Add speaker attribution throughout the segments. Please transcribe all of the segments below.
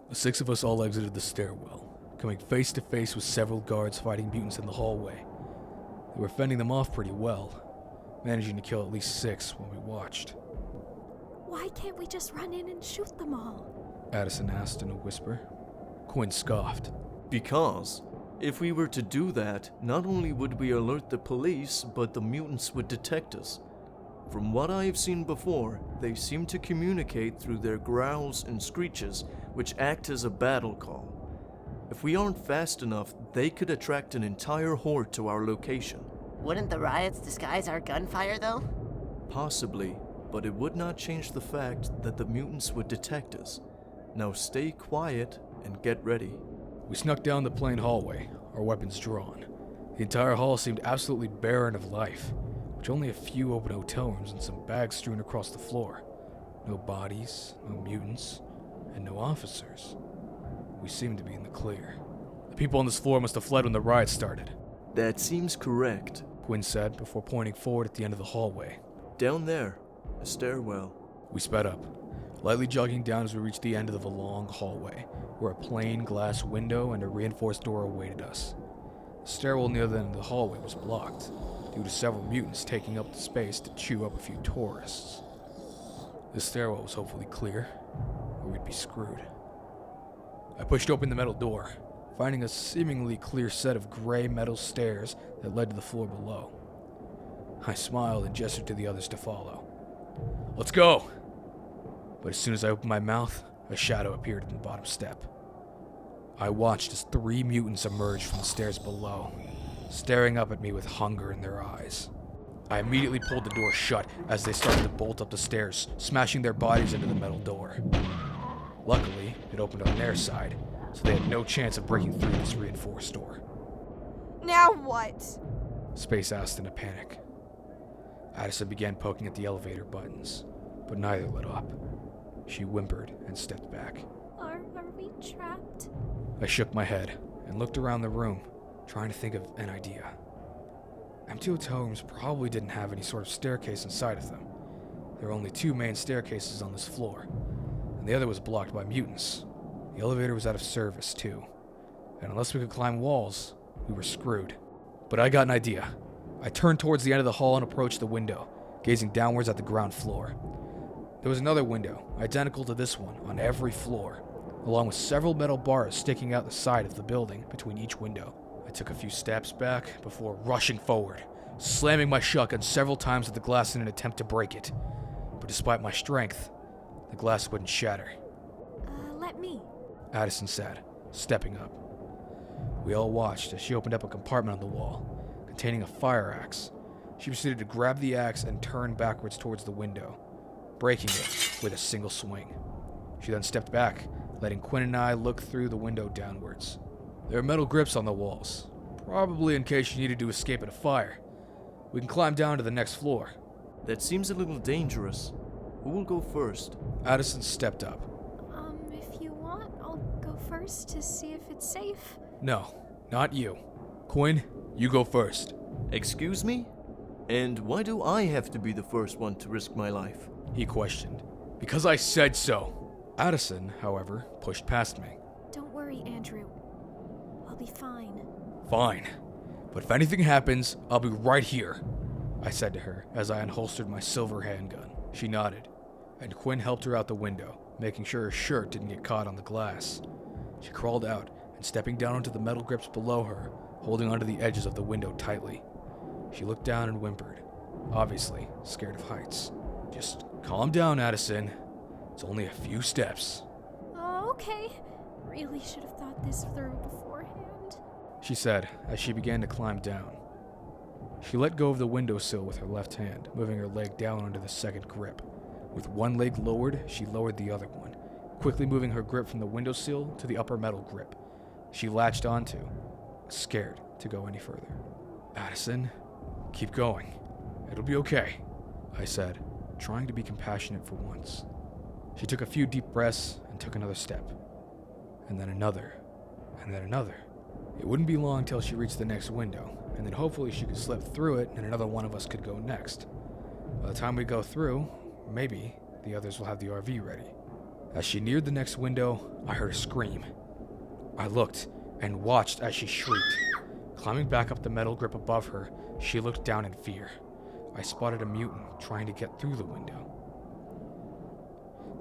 Speaker 1: The six of us all exited the stairwell, coming face to face with several guards fighting mutants in the hallway. They were fending them off pretty well, managing to kill at least 6 when we watched.
Speaker 2: Why can't we just run in and shoot them all?
Speaker 1: Addison asked in a whisper. Quinn scoffed.
Speaker 3: Because if we were to do that, not only would we alert the police, but the mutants would detect us. From what I have seen before, they seem to communicate through their growls and screeches, which act as a battle call. If we aren't fast enough, they could attract an entire horde to our location.
Speaker 4: Wouldn't the riots disguise our gunfire, though?
Speaker 3: Possibly, but it would not change the fact that the mutants would detect us. Now stay quiet and get ready.
Speaker 1: We snuck down the plain hallway, our weapons drawn. The entire hall seemed absolutely barren of life, with only a few open hotel rooms and some bags strewn across the floor. No bodies, no mutants, and no officers. We seemed to be in the clear. The people on this floor must have fled when the riot started,
Speaker 3: That seems correct.
Speaker 1: Quinn said before pointing forward at the end of the hallway.
Speaker 3: Down there, a stairwell.
Speaker 1: We sped up, lightly jogging down as we reached the end of the long hallway, where a plain glass window and a reinforced door awaited us. The stairwell near the end of the hallway was blocked, due to several mutants taking up the space to chew up a few tourists. The stairwell was hopefully clear, or we'd be screwed. I pushed open the metal door, finding a seemingly clear set of gray metal stairs that led to the floor below. I smiled and gestured to the others to follow. "Let's go!" But as soon as I opened my mouth, a shadow appeared at the bottom step. I watched as 3 mutants emerged from the stairs below, staring up at me with hunger in their eyes. I immediately pulled the door shut as they started to bolt up the stairs, smashing their bodies into the metal door. Luckily, it opened on their side, so they had no chance of breaking through this reinforced door.
Speaker 2: Now what?
Speaker 1: Space asked in a panic. Addison began poking at the elevator buttons, but neither lit up. She whimpered and stepped back.
Speaker 2: Are we trapped?
Speaker 1: I shook my head and looked around the room, trying to think of an idea. Empty hotel rooms probably didn't have any sort of staircase inside of them. There were only 2 main staircases on this floor, and the other was blocked by mutants. The elevator was out of service, too, and unless we could climb walls, we were screwed. But I got an idea. I turned towards the end of the hall and approached the window, gazing downwards at the ground floor. There was another window, identical to this one, on every floor, along with several metal bars sticking out the side of the building between each window. I took a few steps back before rushing forward, slamming my shotgun several times at the glass in an attempt to break it. But despite my strength, the glass wouldn't shatter.
Speaker 2: Let me.
Speaker 1: Addison said, stepping up. We all watched as she opened up a compartment on the wall, containing a fire axe. She proceeded to grab the axe and turn backwards towards the window, breaking it with a single swing. She then stepped back, letting Quinn and I look through the window downwards. There are metal grips on the walls, probably in case you needed to escape in a fire. We can climb down to the next floor.
Speaker 3: That seems a little dangerous. Who will go first?
Speaker 1: Addison stepped up.
Speaker 2: If you want, I'll go first to see if it's safe.
Speaker 1: No, not you. Quinn, you go first.
Speaker 3: Excuse me? And why do I have to be the first one to risk my life?
Speaker 1: He questioned. Because I said so. Addison, however, pushed past me.
Speaker 2: Don't worry, Andrew. I'll be fine.
Speaker 1: Fine. But if anything happens, I'll be right here, I said to her as I unholstered my silver handgun. She nodded, and Quinn helped her out the window, making sure her shirt didn't get caught on the glass. She crawled out and stepping down onto the metal grips below her, holding onto the edges of the window tightly. She looked down and whimpered, obviously scared of heights. Just calm down, Addison. It's only a few steps.
Speaker 2: Oh, okay. Really should have thought this through beforehand.
Speaker 1: She said as she began to climb down. She let go of the windowsill with her left hand, moving her leg down onto the second grip. With one leg lowered, she lowered the other one, quickly moving her grip from the windowsill to the upper metal grip she latched onto, scared to go any further. Addison, keep going. It'll be okay, I said, trying to be compassionate for once. She took a few deep breaths and took another step, and then another, and then another. It wouldn't be long till she reached the next window, and then hopefully she could slip through it and another one of us could go next. By the time we go through, maybe the others will have the RV ready. As she neared the next window, I heard a scream. I looked and watched as she shrieked. Climbing back up the metal grip above her, she looked down in fear. I spotted a mutant trying to get through the window.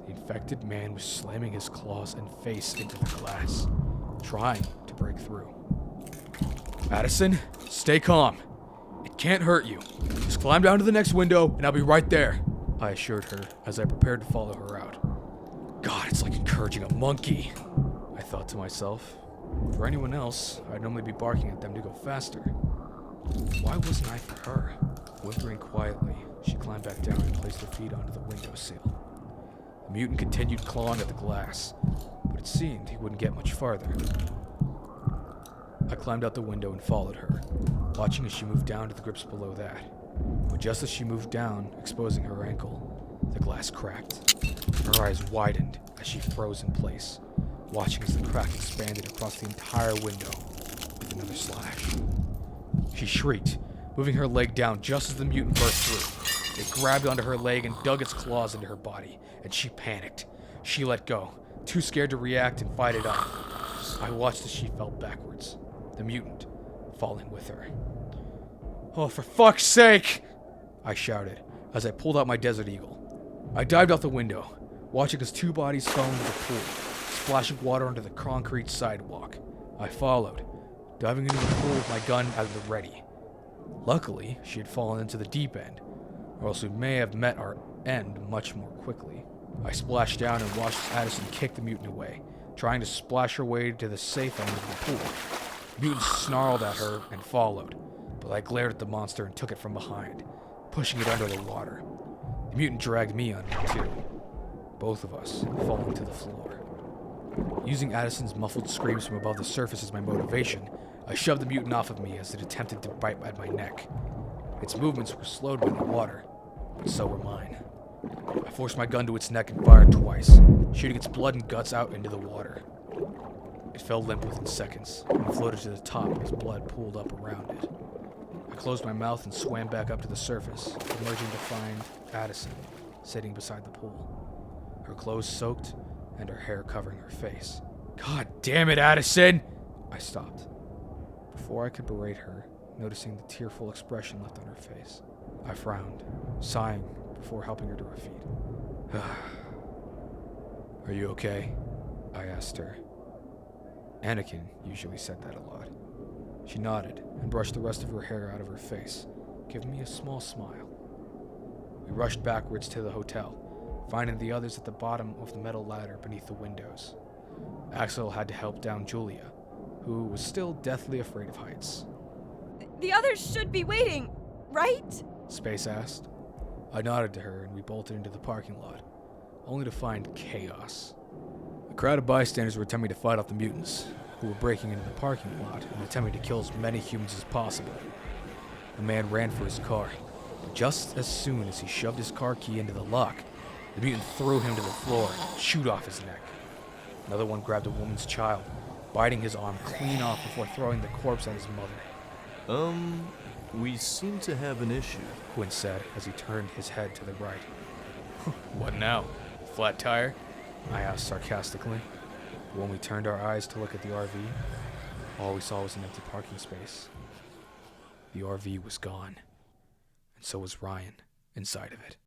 Speaker 1: The infected man was slamming his claws and face into the glass, trying to break through. Addison, stay calm. It can't hurt you. Just climb down to the next window and I'll be right there, I assured her as I prepared to follow her out. God, it's like encouraging a monkey, I thought to myself. For anyone else, I'd normally be barking at them to go faster. Why wasn't I for her? Whimpering quietly, she climbed back down and placed her feet onto the windowsill. The mutant continued clawing at the glass, but it seemed he wouldn't get much farther. I climbed out the window and followed her, watching as she moved down to the grips below that. But just as she moved down, exposing her ankle, the glass cracked. Her eyes widened as she froze in place, watching as the crack expanded across the entire window with another slash. She shrieked, moving her leg down just as the mutant burst through. It grabbed onto her leg and dug its claws into her body, and she panicked. She let go, too scared to react and fight it off. I watched as she fell backwards, the mutant falling with her. Oh, for fuck's sake! I shouted as I pulled out my Desert Eagle. I dived out the window, watching as two bodies fell into the pool, splashing water onto the concrete sidewalk. I followed, diving into the pool with my gun at the ready. Luckily, she had fallen into the deep end, or else we may have met our end much more quickly. I splashed down and watched Addison kick the mutant away, trying to splash her way to the safe end of the pool. The mutant snarled at her and followed, but I glared at the monster and took it from behind, pushing it under the water. The mutant dragged me under too, both of us falling to the floor. Using Addison's muffled screams from above the surface as my motivation, I shoved the mutant off of me as it attempted to bite at my neck. Its movements were slowed by the water, but so were mine. I forced my gun to its neck and fired twice, shooting its blood and guts out into the water. It fell limp within seconds, and floated to the top as blood pooled up around it. I closed my mouth and swam back up to the surface, emerging to find Addison sitting beside the pool, her clothes soaked and her hair covering her face. God damn it, Addison! I stopped. Before I could berate her, noticing the tearful expression left on her face, I frowned, sighing before helping her to her feet. Are you okay? I asked her. Anakin usually said that a lot. She nodded and brushed the rest of her hair out of her face, giving me a small smile. We rushed backwards to the hotel, finding the others at the bottom of the metal ladder beneath the windows. Axel had to help down Julia, who was still deathly afraid of heights.
Speaker 5: The others should be waiting, right?
Speaker 1: Space asked. I nodded to her and we bolted into the parking lot, only to find chaos. A crowd of bystanders were attempting to fight off the mutants, who were breaking into the parking lot and attempting to kill as many humans as possible. A man ran for his car, but just as soon as he shoved his car key into the lock, the mutant threw him to the floor and chewed off his neck. Another one grabbed a woman's child, biting his arm clean off before throwing the corpse at his mother.
Speaker 3: We seem to have an issue,
Speaker 1: Quinn said as he turned his head to the right. What now? Flat tire? I asked sarcastically. But when we turned our eyes to look at the RV, all we saw was an empty parking space. The RV was gone, and so was Ryan inside of it.